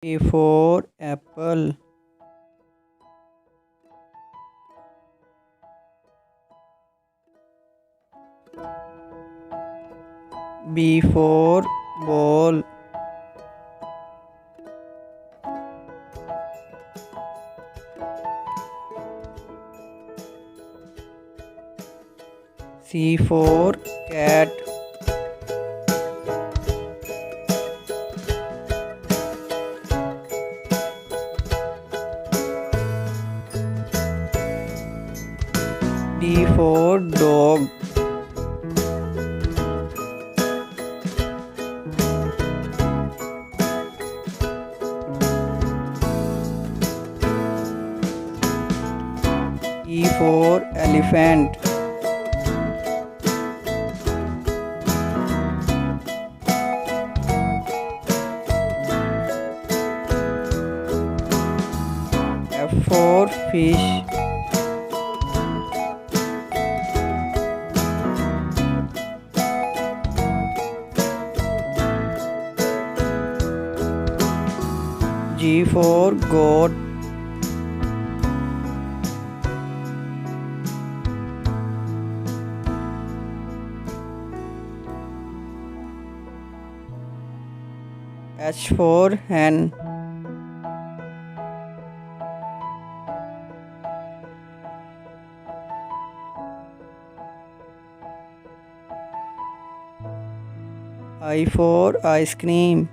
A for apple. B for ball. C for cat. D for dog. E for elephant. F for fish. G for goat. H for hen. I for ice cream.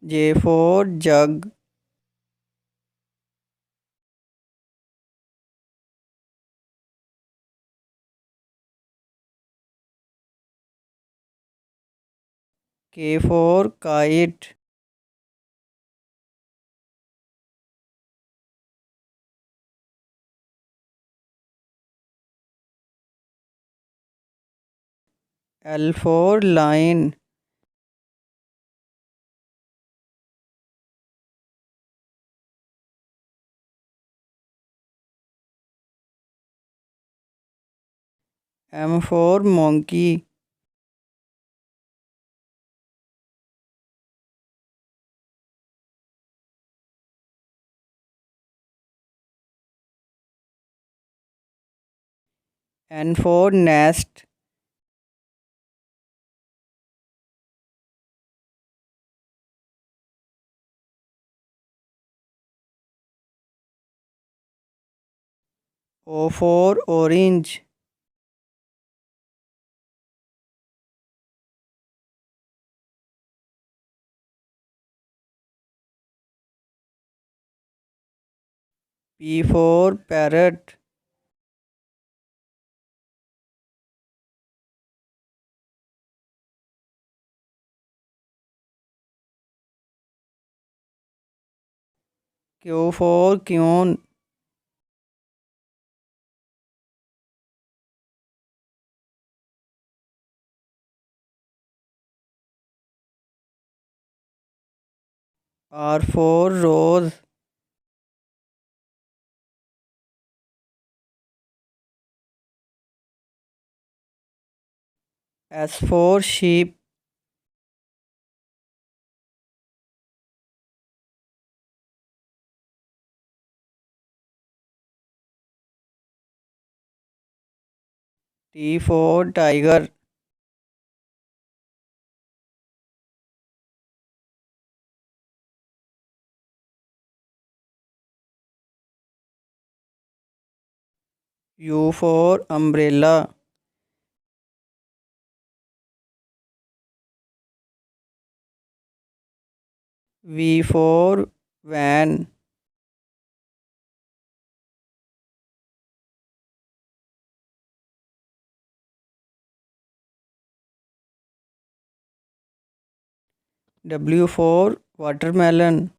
J for jug. K for kite. L for lion. M for monkey. N for nest. O for orange. P for parrot. Q for queen. R for rose. S for sheep. T for tiger. U for umbrella. V for van. W for watermelon.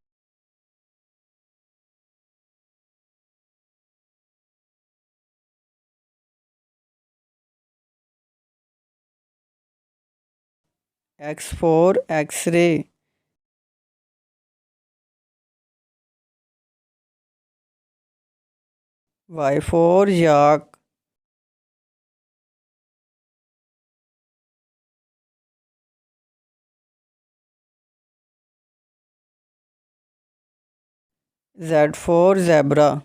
X for X-ray. Y for yak. Z for zebra.